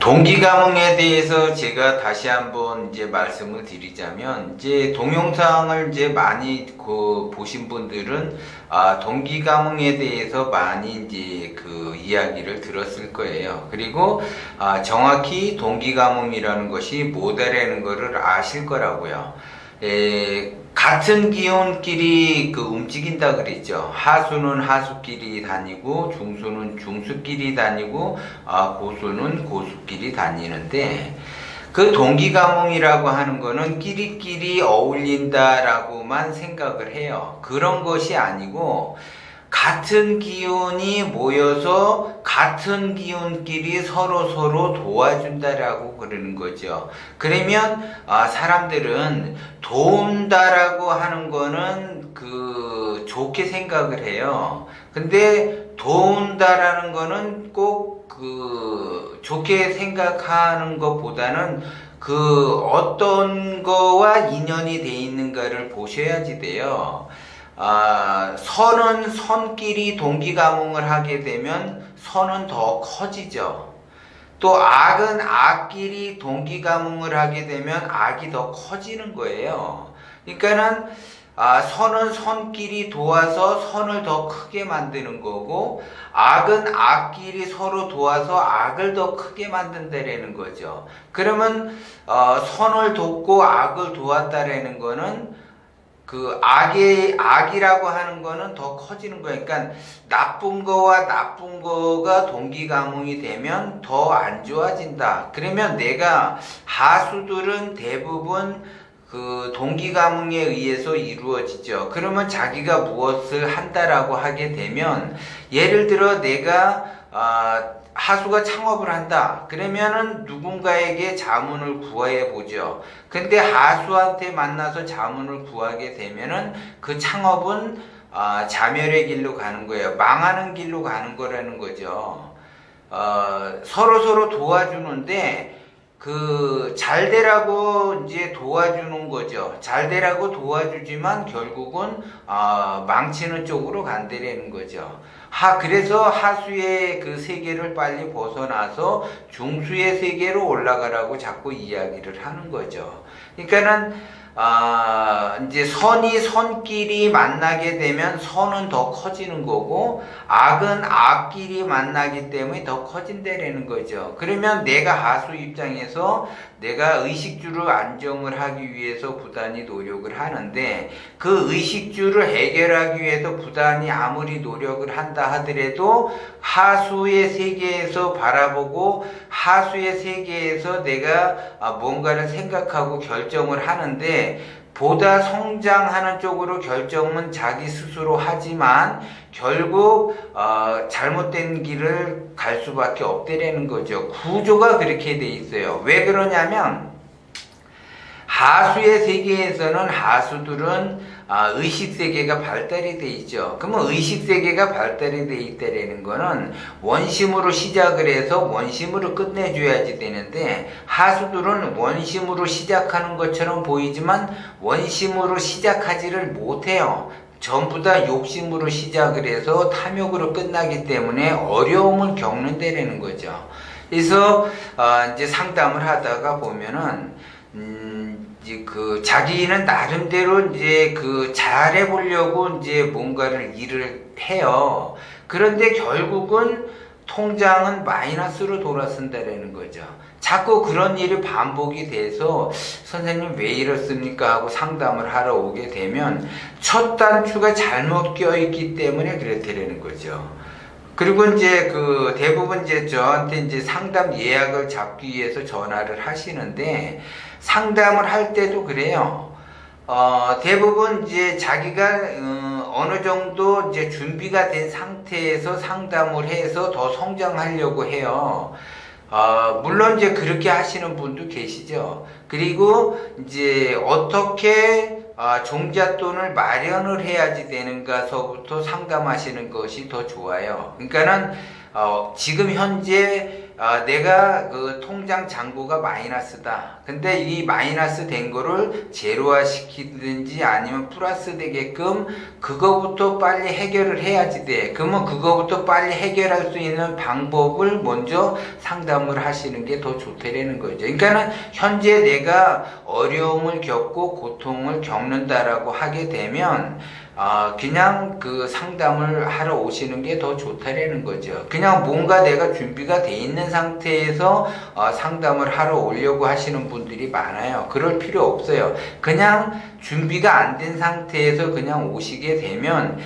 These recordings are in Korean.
동기감흥에 대해서 제가 다시 한번 이제 말씀을 드리자면, 이제 동영상을 이제 많이 보신 분들은 동기감흥에 대해서 많이 이제 그 이야기를 들었을 거예요. 그리고 정확히 동기감흥이라는 것이 뭐다라는 것을 아실 거라고요. 같은 기운끼리 움직인다 그랬죠. 하수는 하수끼리 다니고, 중수는 중수끼리 다니고, 고수는 고수끼리 다니는데, 그 동기감흥이라고 하는 거는 끼리끼리 어울린다라고만 생각을 해요. 그런 것이 아니고, 같은 기운이 모여서 같은 기운끼리 서로 도와준다라고 그러는 거죠. 그러면 사람들은 도운다라고 하는 거는 좋게 생각을 해요. 근데 도운다라는 거는 꼭 좋게 생각하는 것보다는 어떤 거와 인연이 돼 있는가를 보셔야지 돼요. 선은 선끼리 동기감흥을 하게 되면 선은 더 커지죠. 또 악은 악끼리 동기감흥을 하게 되면 악이 더 커지는 거예요. 그러니까는 선은 선끼리 도와서 선을 더 크게 만드는 거고, 악은 악끼리 서로 도와서 악을 더 크게 만든다라는 거죠. 그러면 선을 돕고 악을 도왔다라는 거는 악이라고 하는 거는 더 커지는 거예요. 그러니까 나쁜 거와 나쁜 거가 동기감흥이 되면 더 안 좋아진다. 그러면 하수들은 대부분 동기감흥에 의해서 이루어지죠. 그러면 자기가 무엇을 한다라고 하게 되면, 예를 들어 하수가 창업을 한다. 그러면은 누군가에게 자문을 구해 보죠. 근데 하수한테 만나서 자문을 구하게 되면은 그 창업은 자멸의 길로 가는 거예요. 망하는 길로 가는 거라는 거죠. 서로 도와주는데 잘 되라고 이제 도와주는 거죠. 잘 되라고 도와주지만 결국은 망치는 쪽으로 간다라는 거죠. 그래서 하수의 세계를 빨리 벗어나서 중수의 세계로 올라가라고 자꾸 이야기를 하는 거죠. 그러니까는 이제 선이 선끼리 만나게 되면 선은 더 커지는 거고, 악은 악끼리 만나기 때문에 더 커진다라는 거죠. 그러면 내가 하수 입장에서 내가 의식주를 안정을 하기 위해서 부단히 노력을 하는데, 그 의식주를 해결하기 위해서 부단히 아무리 노력을 한다 하더라도 하수의 세계에서 바라보고 하수의 세계에서 내가 뭔가를 생각하고 결정을 하는데, 보다 성장하는 쪽으로 결정은 자기 스스로 하지만 결국 잘못된 길을 갈 수밖에 없다라는 거죠. 구조가 그렇게 돼 있어요. 왜 그러냐면, 하수의 세계에서는 하수들은 의식세계가 발달이 돼 있죠. 그러면 의식세계가 발달이 돼 있다라는 거는 원심으로 시작을 해서 원심으로 끝내줘야지 되는데, 하수들은 원심으로 시작하는 것처럼 보이지만 원심으로 시작하지를 못해요. 전부 다 욕심으로 시작을 해서 탐욕으로 끝나기 때문에 어려움을 겪는다라는 거죠. 그래서 이제 상담을 하다가 보면은 자기는 나름대로 이제 잘해보려고 이제 뭔가를 일을 해요. 그런데 결국은 통장은 마이너스로 돌아선다라는 거죠. 자꾸 그런 일이 반복이 돼서 선생님 왜 이렇습니까 하고 상담을 하러 오게 되면 첫 단추가 잘못 껴있기 때문에 그렇다라는 거죠. 그리고 이제 대부분 이제 저한테 이제 상담 예약을 잡기 위해서 전화를 하시는데, 상담을 할 때도 그래요. 대부분 이제 자기가 어느 정도 이제 준비가 된 상태에서 상담을 해서 더 성장하려고 해요. 물론 이제 그렇게 하시는 분도 계시죠. 그리고 이제 어떻게 종잣돈을 마련을 해야지 되는가서부터 상담하시는 것이 더 좋아요. 그러니까는 지금 현재 내가 그 통장 잔고가 마이너스다. 근데 이 마이너스 된 거를 제로화 시키든지 아니면 플러스 되게끔 그거부터 빨리 해결을 해야지 돼. 그러면 그거부터 빨리 해결할 수 있는 방법을 먼저 상담을 하시는 게 더 좋다라는 거죠. 그러니까는 현재 내가 어려움을 겪고 고통을 겪는다라고 하게 되면 그냥 그 상담을 하러 오시는 게 더 좋다라는 거죠. 그냥 뭔가 내가 준비가 돼 있는 상태에서 상담을 하러 오려고 하시는 분들이 많아요. 그럴 필요 없어요. 그냥 준비가 안 된 상태에서 그냥 오시게 되면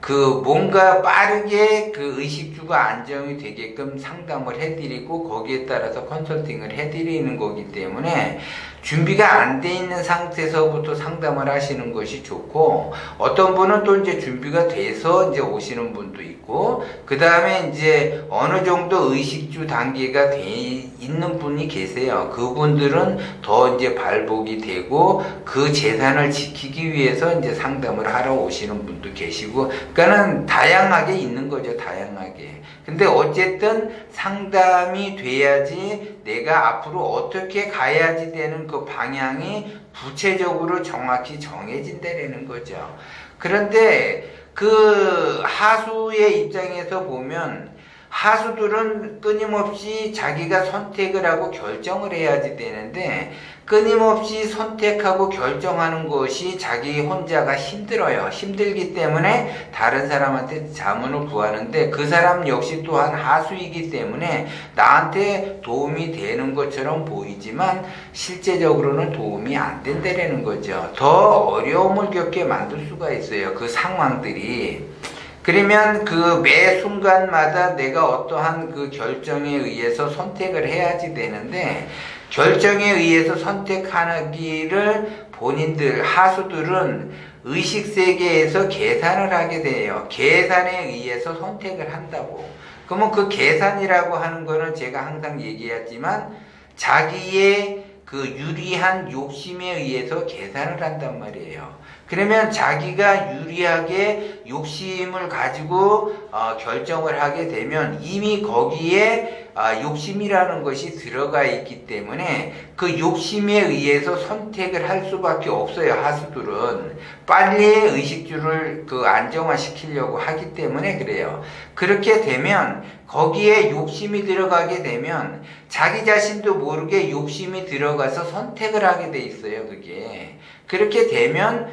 그 뭔가 빠르게 그 의식주가 안정이 되게끔 상담을 해드리고 거기에 따라서 컨설팅을 해드리는 거기 때문에 준비가 안 돼 있는 상태에서부터 상담을 하시는 것이 좋고, 어떤 분은 또 이제 준비가 돼서 이제 오시는 분도 있고, 그 다음에 이제 어느 정도 의식주 단계가 돼 있는 분이 계세요. 그분들은 더 이제 발복이 되고 그 재산을 지키기 위해서 이제 상담을 하러 오시는 분도 계시고, 그러니까는 다양하게 있는 거죠. 다양하게. 근데 어쨌든 상담이 돼야지 내가 앞으로 어떻게 가야지 되는 그 방향이 구체적으로 정확히 정해진다는 거죠. 그런데 그 하수의 입장에서 보면 하수들은 끊임없이 자기가 선택을 하고 결정을 해야지 되는데, 끊임없이 선택하고 결정하는 것이 자기 혼자가 힘들어요. 힘들기 때문에 다른 사람한테 자문을 구하는데, 그 사람 역시 또한 하수이기 때문에 나한테 도움이 되는 것처럼 보이지만 실제적으로는 도움이 안 된다는 거죠. 더 어려움을 겪게 만들 수가 있어요. 그 상황들이. 그러면 그 매 순간마다 내가 어떠한 그 결정에 의해서 선택을 해야지 되는데, 결정에 의해서 선택하기를 본인들, 하수들은 의식세계에서 계산을 하게 돼요. 계산에 의해서 선택을 한다고. 그러면 그 계산이라고 하는 거는 제가 항상 얘기하지만 자기의 그 유리한 욕심에 의해서 계산을 한단 말이에요. 그러면 자기가 유리하게 욕심을 가지고 결정을 하게 되면 이미 거기에 욕심이라는 것이 들어가 있기 때문에 그 욕심에 의해서 선택을 할 수밖에 없어요. 하수들은 빨리 의식주를 그 안정화시키려고 하기 때문에 그래요. 그렇게 되면 거기에 욕심이 들어가게 되면 자기 자신도 모르게 욕심이 들어가서 선택을 하게 돼 있어요. 그게 그렇게 되면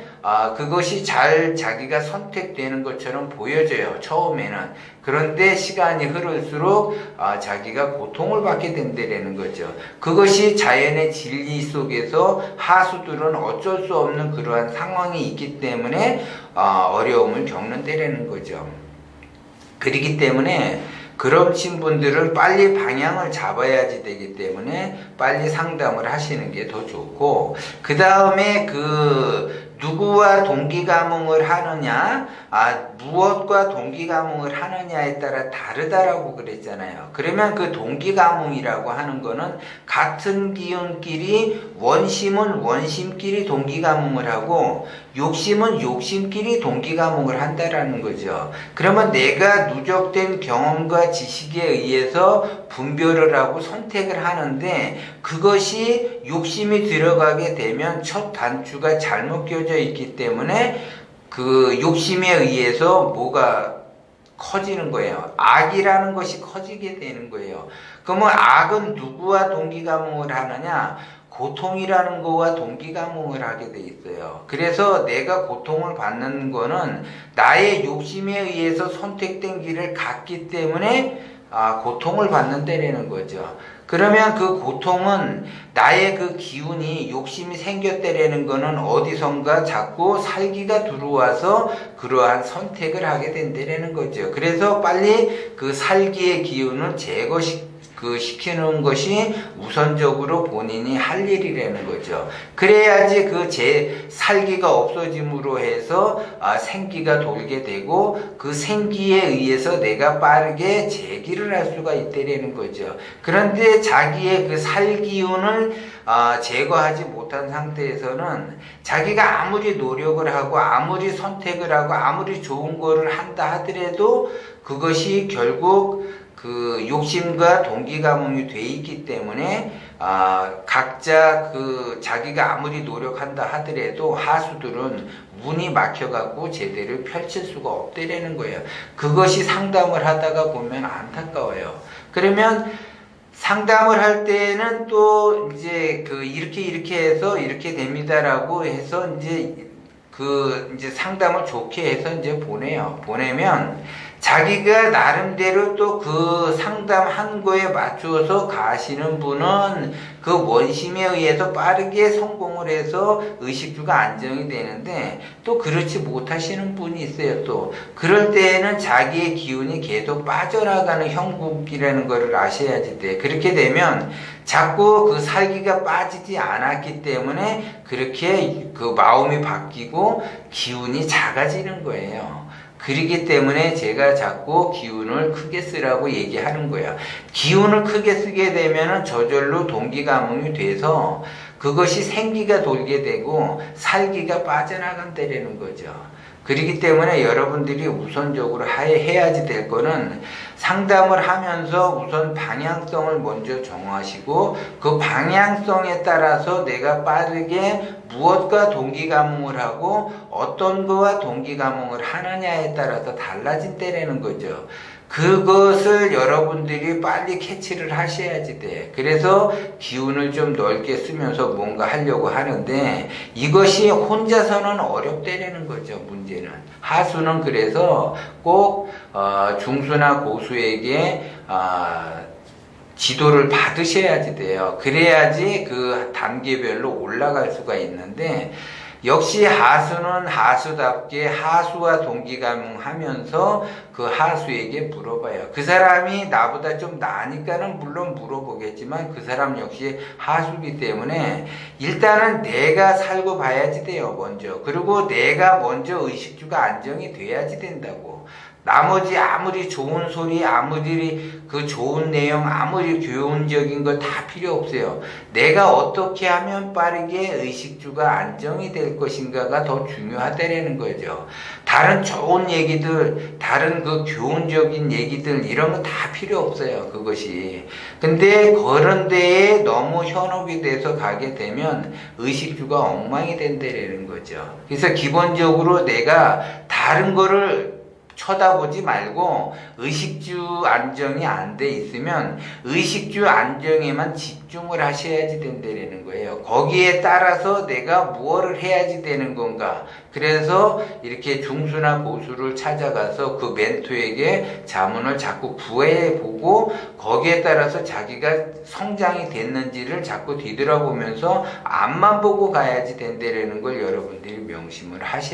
그것이 잘 자기가 선택되는 것처럼 보여져요. 처음에는. 그런데 시간이 흐를수록 자기가 고통을 받게 된다는 거죠. 그것이 자연의 진리 속에서 하수들은 어쩔 수 없는 그러한 상황이 있기 때문에 어려움을 겪는다는 거죠. 그렇기 때문에 그러신 분들은 빨리 방향을 잡아야지 되기 때문에 빨리 상담을 하시는 게 더 좋고, 그 다음에 누구와 동기감흥을 하느냐, 무엇과 동기감흥을 하느냐에 따라 다르다라고 그랬잖아요. 그러면 그 동기감흥이라고 하는 거는 같은 기운끼리, 원심은 원심끼리 동기감흥을 하고 욕심은 욕심끼리 동기감흥을 한다라는 거죠. 그러면 내가 누적된 경험과 지식에 의해서 분별을 하고 선택을 하는데, 그것이 욕심이 들어가게 되면 첫 단추가 잘못 껴져 있기 때문에 그 욕심에 의해서 뭐가 커지는 거예요. 악이라는 것이 커지게 되는 거예요. 그러면 악은 누구와 동기감흥을 하느냐? 고통이라는 거와 동기감흥을 하게 돼 있어요. 그래서 내가 고통을 받는 거는 나의 욕심에 의해서 선택된 길을 갔기 때문에 고통을 받는다라는 거죠. 그러면 그 고통은 나의 그 기운이 욕심이 생겼다라는 거는 어디선가 자꾸 살기가 들어와서 그러한 선택을 하게 된다라는 거죠. 그래서 빨리 그 살기의 기운을 시키는 것이 우선적으로 본인이 할 일이라는 거죠. 그래야지 그 살기가 없어짐으로 해서 생기가 돌게 되고 그 생기에 의해서 내가 빠르게 재기를 할 수가 있다라는 거죠. 그런데 자기의 그 살기운을 제거하지 못한 상태에서는 자기가 아무리 노력을 하고 아무리 선택을 하고 아무리 좋은 거를 한다 하더라도 그것이 결국 그 욕심과 동기감흥이 돼 있기 때문에 각자 그 자기가 아무리 노력한다 하더라도 하수들은 문이 막혀갖고 제대로 펼칠 수가 없다라는 거예요. 그것이 상담을 하다가 보면 안타까워요. 그러면 상담을 할 때는 또 이제 그 이렇게 해서 이렇게 됩니다라고 해서 이제 상담을 좋게 해서 이제 보내면 자기가 나름대로 또 그 상담한 거에 맞추어서 가시는 분은 그 원심에 의해서 빠르게 성공을 해서 의식주가 안정이 되는데, 또 그렇지 못하시는 분이 있어요. 또 그럴 때에는 자기의 기운이 계속 빠져나가는 형국이라는 것을 아셔야지 돼. 그렇게 되면 자꾸 그 살기가 빠지지 않았기 때문에 그렇게 그 마음이 바뀌고 기운이 작아지는 거예요. 그렇기 때문에 제가 자꾸 기운을 크게 쓰라고 얘기하는 거야. 기운을 크게 쓰게 되면 저절로 동기감흥이 돼서 그것이 생기가 돌게 되고 살기가 빠져나간다는 거죠. 그렇기 때문에 여러분들이 우선적으로 해야지 될 거는 상담을 하면서 우선 방향성을 먼저 정하시고, 그 방향성에 따라서 내가 빠르게 무엇과 동기감흥을 하고 어떤 거와 동기감흥을 하느냐에 따라서 달라진다는 거죠. 그것을 여러분들이 빨리 캐치를 하셔야지 돼. 그래서 기운을 좀 넓게 쓰면서 뭔가 하려고 하는데, 이것이 혼자서는 어렵다는 거죠. 문제는 하수는 그래서 꼭 중수나 고수에게 지도를 받으셔야지 돼요. 그래야지 그 단계별로 올라갈 수가 있는데, 역시 하수는 하수답게 하수와 동기감흥하면서 그 하수에게 물어봐요. 그 사람이 나보다 좀 나으니까는 물론 물어보겠지만 그 사람 역시 하수이기 때문에 일단은 내가 살고 봐야지 돼요, 먼저. 그리고 내가 먼저 의식주가 안정이 돼야지 된다고. 나머지 아무리 좋은 소리, 아무리 그 좋은 내용, 아무리 교훈적인 거 다 필요 없어요. 내가 어떻게 하면 빠르게 의식주가 안정이 될 것인가가 더 중요하다는 거죠. 다른 좋은 얘기들, 다른 그 교훈적인 얘기들, 이런 거 다 필요 없어요, 그것이. 근데 그런 데에 너무 현혹이 돼서 가게 되면 의식주가 엉망이 된다는 거죠. 그래서 기본적으로 내가 다른 거를 쳐다보지 말고 의식주 안정이 안 돼 있으면 의식주 안정에만 집중을 하셔야지 된다는 거예요. 거기에 따라서 내가 무엇을 해야지 되는 건가. 그래서 이렇게 중수나 고수를 찾아가서 그 멘토에게 자문을 자꾸 구해보고 거기에 따라서 자기가 성장이 됐는지를 자꾸 뒤돌아보면서 앞만 보고 가야지 된다는 걸 여러분들이 명심을 하셔야